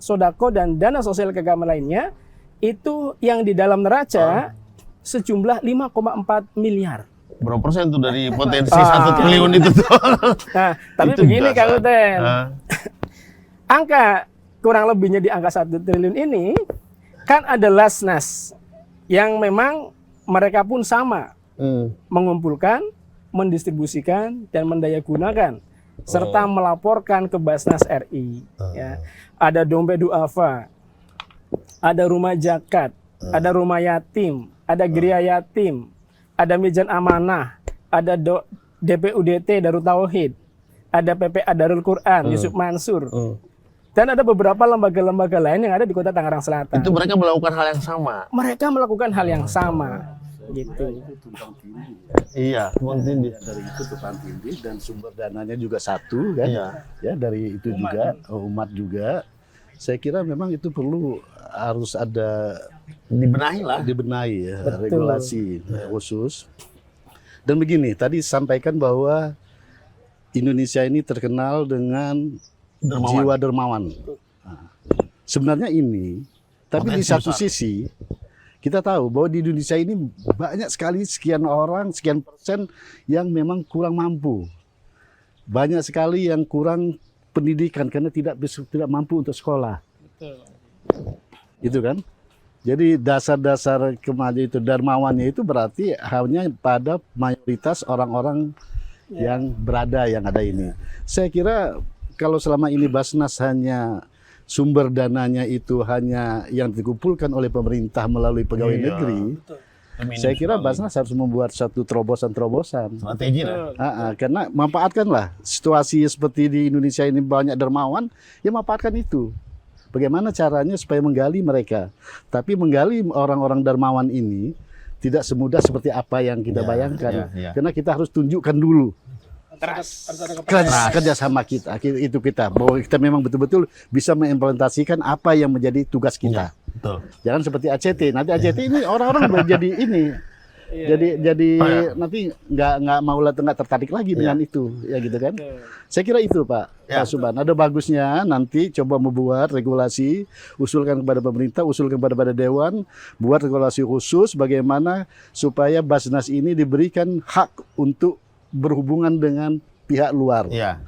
sodako, dan dana sosial keagamaan lainnya itu yang di dalam neraca sejumlah 5,4 miliar. Berapa persen tuh dari potensi 1 triliun itu tuh? Nah, tapi Itu begini dasar. Kang Uten. Angka kurang lebihnya di angka 1 triliun ini kan ada Lasnas yang memang mereka pun sama mengumpulkan, mendistribusikan, dan mendayagunakan serta melaporkan ke Basnas RI. Ya. Ada dompet duafa, ada rumah zakat, ada rumah yatim, ada geria yatim, ada mijan amanah, ada DPUDT Darut Tauhid, ada PPA Darul Quran Yusuf Mansur, dan ada beberapa lembaga-lembaga lain yang ada di Kota Tangerang Selatan. Itu mereka melakukan hal yang sama. Mereka melakukan hal yang sama, gitu. Iya, tumpang tindih. Dari itu tumpang tindih dan sumber dananya juga satu kan. Iya. Ya dari itu juga umat juga. Saya kira memang itu perlu harus ada Dibenahi lah. dibenahi ya, Betul. regulasi khusus. Dan begini, tadi sampaikan bahwa Indonesia ini terkenal dengan Dermawan. jiwa dermawan. Nah, sebenarnya ini, tapi di Potensi satu besar. sisi kita tahu bahwa di Indonesia ini banyak sekali sekian orang, sekian persen yang memang kurang mampu. Banyak sekali yang kurang pendidikan karena tidak mampu untuk sekolah. Gitu kan? Jadi dasar-dasar kemajuan itu dermawannya itu berarti hanya pada mayoritas orang-orang yang berada yang ada ini. Saya kira kalau selama ini Basnas hanya sumber dananya itu hanya yang dikumpulkan oleh pemerintah melalui pegawai Iya. negeri, Minim saya kira sekali. Basnas harus membuat satu terobosan-terobosan. Strategi lah. Karena manfaatkanlah situasi seperti di Indonesia ini banyak dermawan, ya manfaatkan itu. Bagaimana caranya supaya menggali mereka. Tapi menggali orang-orang dermawan ini tidak semudah seperti apa yang kita Ya, bayangkan. ya. Karena kita harus tunjukkan dulu kerjasama kita, itu kita. Bahwa kita memang betul-betul bisa mengimplementasikan apa yang menjadi tugas kita. Betul. Jangan seperti ACT. Nanti ACT ini orang-orang udah jadi ini. Jadi nanti nggak mau nggak tertarik lagi dengan itu, ya gitu kan? Saya kira itu Pak Subhan. Ada bagusnya nanti coba membuat regulasi, usulkan kepada pemerintah, usulkan kepada Dewan, buat regulasi khusus bagaimana supaya Basnas ini diberikan hak untuk berhubungan dengan pihak luar, Iya.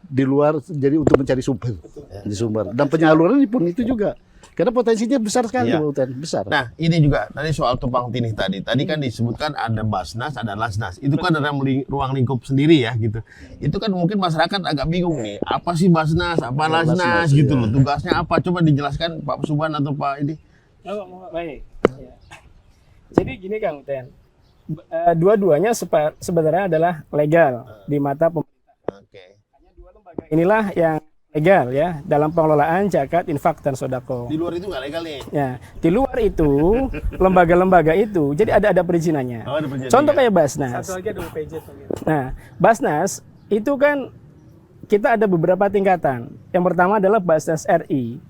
di luar, jadi untuk mencari sumber, di sumber. Dan penyaluran pun itu juga, karena potensinya besar sekali, Iya. Pak Utan, besar. Nah, ini juga tadi soal tumpang tindih tadi. Tadi kan disebutkan ada Basnas, ada Lasnas. Itu kan ada ruang lingkup sendiri ya gitu. Itu kan mungkin masyarakat agak bingung nih. Apa sih Basnas, apa Lasnas Lasnas, gitu iya. loh. Tugasnya apa? Coba dijelaskan Pak Subhan atau Pak ini. Baik. Ya. Jadi gini Kang Uten, dua-duanya sebenarnya adalah legal di mata pemerintah. Oke. Hanya dua lembaga inilah yang legal ya dalam pengelolaan zakat, infak, dan sodako. Di luar itu nggak legal nih. Ya, di luar itu lembaga-lembaga itu jadi ada perizinannya. Oh, ada perjanjian. Contoh kayak Basnas. Satu lagi ada UPJ tuh. Nah, Basnas itu kan kita ada beberapa tingkatan. Yang pertama adalah Basnas RI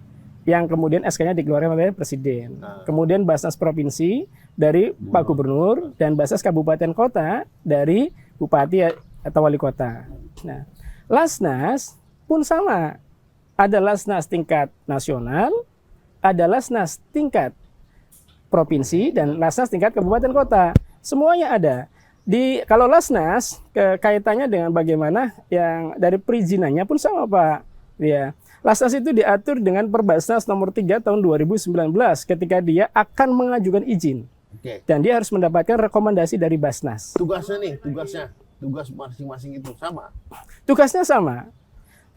yang kemudian SK-nya dikeluarkan oleh Presiden. Kemudian Basnas Provinsi dari Pak Gubernur dan Basnas Kabupaten Kota dari Bupati atau Wali Kota. Nah, Lasnas pun sama. Ada Lasnas tingkat nasional, ada Lasnas tingkat provinsi, dan Lasnas tingkat kabupaten kota. Semuanya ada. Kalau Lasnas kaitannya dengan bagaimana yang dari perizinannya pun sama Pak. Ya. Lasnas itu diatur dengan Perbasnas nomor 3 tahun 2019 ketika dia akan mengajukan izin. Oke. Dan dia harus mendapatkan rekomendasi dari Basnas. Tugas masing-masing itu sama. Tugasnya sama.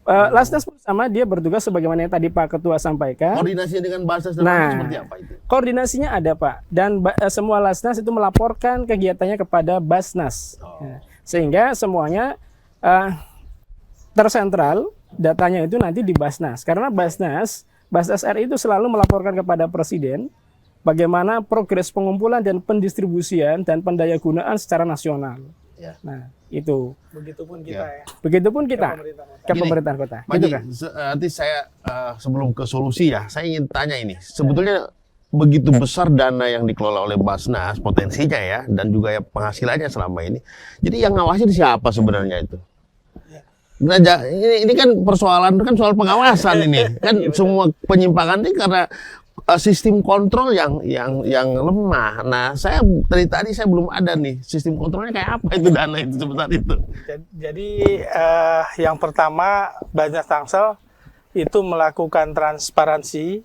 Lasnas pun sama, dia bertugas sebagaimana yang tadi Pak Ketua sampaikan. Koordinasinya dengan Basnas dan Nah, seperti apa itu? koordinasinya ada Pak, dan semua Lasnas itu melaporkan kegiatannya kepada Basnas. Ya. Sehingga semuanya tersentral, datanya itu nanti di Basnas. Karena Basnas RI itu selalu melaporkan kepada Presiden bagaimana progres pengumpulan dan pendistribusian dan pendayagunaan secara nasional. Ya. Nah, itu. Begitupun kita ya. Begitupun kita Pemerintah kota. ke Gini, pemerintahan kota. Pak Gitu Ji, kan? nanti saya sebelum ke solusi ya, saya ingin tanya ini. Sebetulnya begitu besar dana yang dikelola oleh Basnas, potensinya ya, dan juga ya penghasilannya selama ini. Jadi yang ngawasin siapa sebenarnya itu? Ini kan persoalan kan soal pengawasan ini kan semua penyimpangan ini karena sistem kontrol yang lemah. Nah, tadi saya belum ada nih sistem kontrolnya kayak apa itu dana itu sebesar itu. Jadi yang pertama Basnas Tangsel itu melakukan transparansi,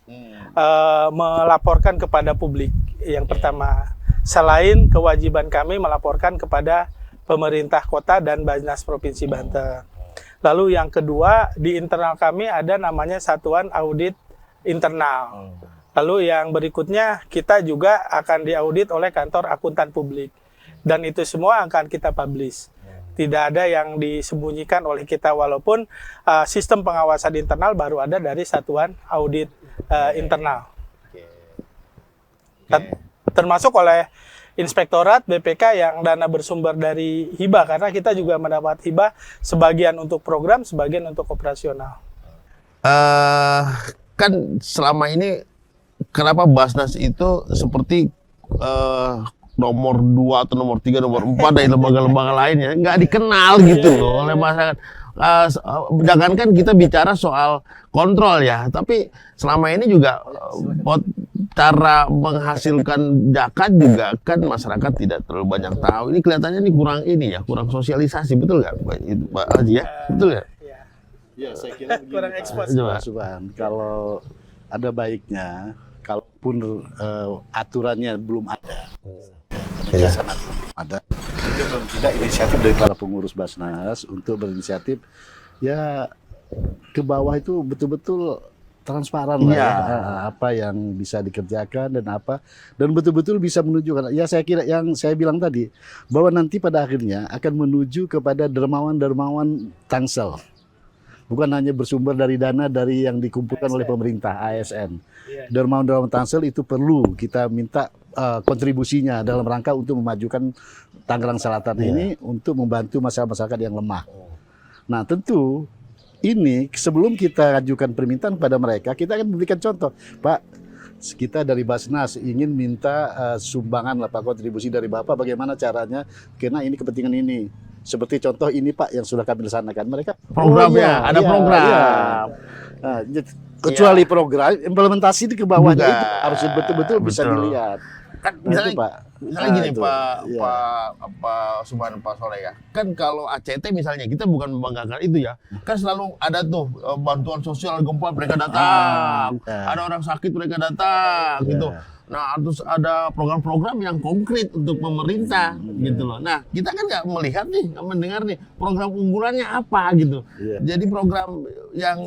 melaporkan kepada publik yang pertama. Selain kewajiban kami melaporkan kepada pemerintah kota dan Basnas Provinsi Banten. Lalu yang kedua, di internal kami ada namanya Satuan Audit Internal. Lalu yang berikutnya, kita juga akan diaudit oleh kantor akuntan publik. Dan itu semua akan kita publish. Tidak ada yang disembunyikan oleh kita, walaupun sistem pengawasan internal baru ada dari Satuan Audit Internal. Termasuk oleh Inspektorat BPK yang dana bersumber dari hibah, karena kita juga mendapat hibah sebagian untuk program, sebagian untuk operasional. Kan selama ini kenapa Basnas itu seperti nomor 2 atau nomor 3, nomor 4 dari lembaga-lembaga lainnya nggak dikenal gitu loh oleh masyarakat. Jangankan kita bicara soal kontrol ya, tapi selama ini juga cara menghasilkan zakat juga kan masyarakat tidak terlalu banyak tahu. Ini kelihatannya kurang sosialisasi, betul nggak Pak Haji ya? Betul ya? Ya, saya kira Kurang ekspos. Subhan, kalau ada baiknya, kalaupun aturannya belum ada, ada, itu belum tidak inisiatif dari para pengurus Basnas untuk berinisiatif ya ke bawah itu betul-betul transparan lah ya, apa yang bisa dikerjakan dan betul-betul bisa menunjukkan. Ya saya kira yang saya bilang tadi bahwa nanti pada akhirnya akan menuju kepada dermawan Tangsel. Bukan hanya bersumber dari dana dari yang dikumpulkan oleh pemerintah ASN. Dermawan Tangsel itu perlu kita minta kontribusinya dalam rangka untuk memajukan Tangerang Selatan ini untuk membantu masyarakat yang lemah. Nah tentu ini sebelum kita ajukan permintaan kepada mereka, kita akan memberikan contoh. Pak, kita dari Basnas ingin minta sumbangan lah Pak, kontribusi dari Bapak, bagaimana caranya, karena ini kepentingan ini. Seperti contoh ini Pak yang sudah kami laksanakan. Mereka programnya, ada program. Iya. Nah, kecuali program, implementasi di ke bawahnya itu harus betul-betul bisa dilihat. Kan Nah, misalnya gini Pak Subhan, Pak Soleh ya. Kan kalau ACT misalnya kita bukan membanggakan itu ya. Kan selalu ada tuh bantuan sosial gempa mereka datang. Ada orang sakit mereka datang gitu. Nah, terus ada program-program yang konkret untuk pemerintah gitu loh. Nah, kita kan nggak melihat nih, nggak mendengar nih program unggulannya apa gitu. Jadi program yang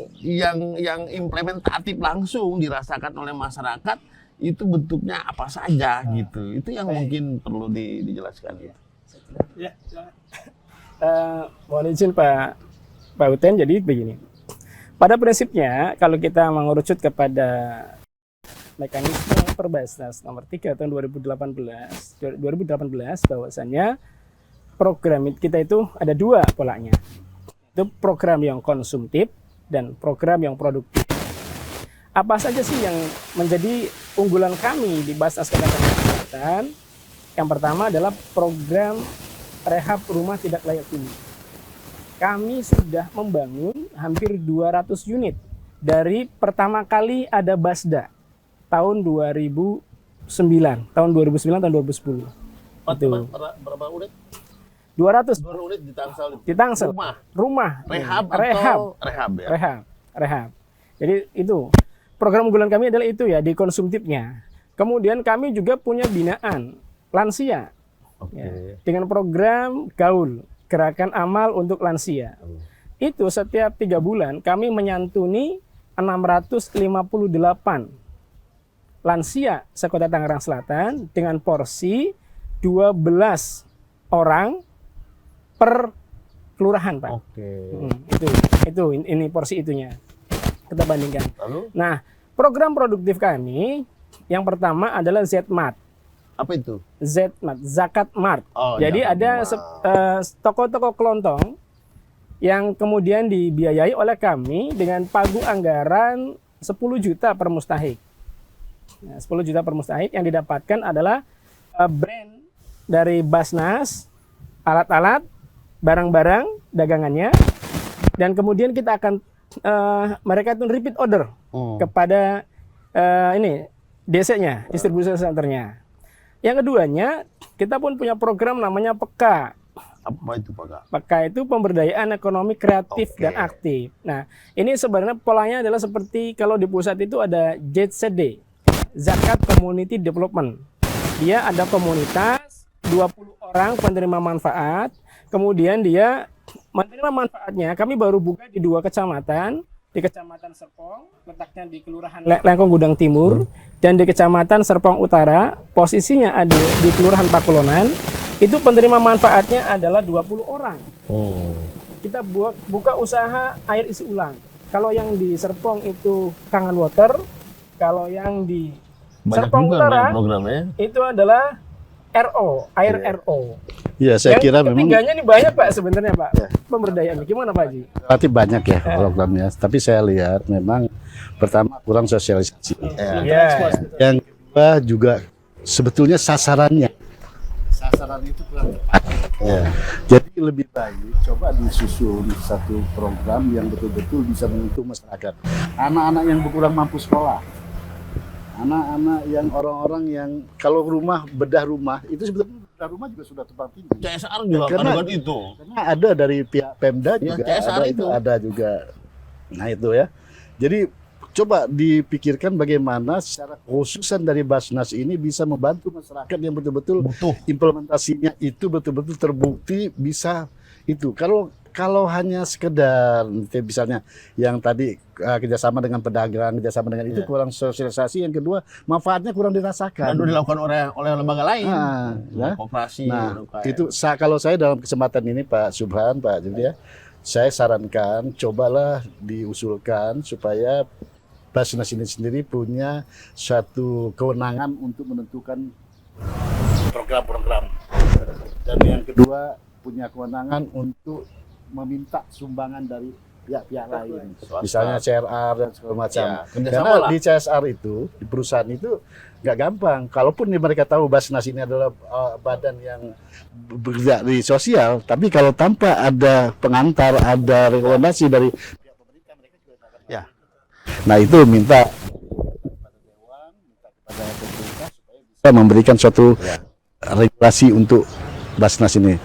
implementatif langsung dirasakan oleh masyarakat itu bentuknya apa saja gitu. Itu yang mungkin perlu dijelaskan ya. Mohon izin Pak Uten, jadi begini. Pada prinsipnya kalau kita mengerucut kepada mekanisme Perbasnas nomor 3 tahun 2018 bahwasannya program kita itu ada dua polanya. Itu program yang konsumtif dan program yang produktif. Apa saja sih yang menjadi unggulan kami di Basnas Kota Tangerang Selatan? Yang pertama adalah program rehab rumah tidak layak huni. Kami sudah membangun hampir 200 unit dari pertama kali ada Basda tahun 2009, tahun 2010. Itu. Berapa unit? 200 unit di Tangsel. di Tangsel. Rumah. Rehab atau rehab ya? Rehab. Jadi itu program unggulan kami adalah itu ya, di konsumtifnya. Kemudian kami juga punya binaan lansia. Ya, dengan program Gaul, Gerakan Amal untuk Lansia. Itu setiap 3 bulan kami menyantuni 658 lansia sekota Tangerang Selatan dengan porsi 12 orang per kelurahan, Pak. Ini porsi itunya. Kita bandingkan. Nah, program produktif kami yang pertama adalah ZMart. Apa itu? ZMart, Zakat Mart. Jadi ada toko-toko kelontong yang kemudian dibiayai oleh kami dengan pagu anggaran 10 juta per mustahik. Nah, 10 juta per mustahik yang didapatkan adalah brand dari Basnas, alat-alat, barang-barang dagangannya, Dan kemudian kita akan mereka itu repeat order kepada ini DC-nya, distribution centernya. Yang keduanya, kita pun punya program namanya PEKA. Apa itu Pak? PEKA itu pemberdayaan ekonomi kreatif dan aktif. Nah, ini sebenarnya polanya adalah seperti kalau di pusat itu ada ZCD, Zakat Community Development. Dia ada komunitas 20 orang penerima manfaat, kemudian dia menerima manfaatnya. Kami baru buka di 2 kecamatan, di Kecamatan Serpong, letaknya di Kelurahan Lengkong Gudang Timur, dan di Kecamatan Serpong Utara, posisinya ada di Kelurahan Pakulonan. Itu penerima manfaatnya adalah 20 orang. Kita buka usaha air isi ulang. Kalau yang di Serpong itu Kangen Water, kalau yang di Serpong Utara itu adalah RO, air RO. Ya, saya kira memang ketiganya ini banyak Pak sebenarnya Pak. Pemberdayaan gimana Pak Haji? relatif banyak ya programnya. Tapi saya lihat memang pertama kurang sosialisasi. Yang kedua juga sebetulnya sasarannya. Sasaran itu kurang tepat. Jadi lebih baik coba disusun satu program yang betul-betul bisa menyentuh masyarakat. Anak-anak yang kurang mampu sekolah, anak-anak yang orang-orang yang kalau rumah bedah rumah itu sebetulnya bedah rumah juga sudah tumpang tindih. CSR juga Karena itu. Karena ada dari pihak Pemda juga CSR ada, itu ada juga. Nah itu ya. Jadi coba dipikirkan bagaimana secara khususan dari Basnas ini bisa membantu masyarakat yang betul-betul implementasinya itu betul-betul terbukti bisa itu. Kalau hanya sekedar misalnya yang tadi kerjasama dengan pedagang, kerjasama dengan itu kurang sosialisasi. Yang kedua manfaatnya kurang dirasakan. Dan dilakukan oleh lembaga lain, koperasi. Nah itu kalau saya dalam kesempatan ini Pak Subhan, Pak Judi ya, saya sarankan cobalah diusulkan supaya Basnas ini sendiri punya suatu kewenangan untuk menentukan program-program. Dan yang kedua punya kewenangan untuk meminta sumbangan dari pihak-pihak lain. Misalnya CSR dan segala macam. Karena di CSR itu, di perusahaan itu nggak gampang. Kalaupun mereka tahu Basnas ini adalah badan yang bergerak di sosial, tapi kalau tanpa ada pengantar, ada rekomendasi dari pihak pemerintah, mereka juga nggak akan. Nah itu minta kepada Dewan, minta kepada pemerintah supaya bisa memberikan suatu regulasi untuk Basnas ini.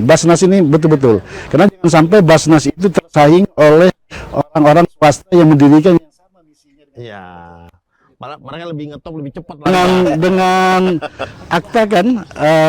Basnas ini betul-betul. Karena jangan sampai Basnas itu tersaing oleh orang-orang swasta yang mendirikan yang sama misinya. Iya. Malah mereka lebih ngetop, lebih cepat. Dengan akta kan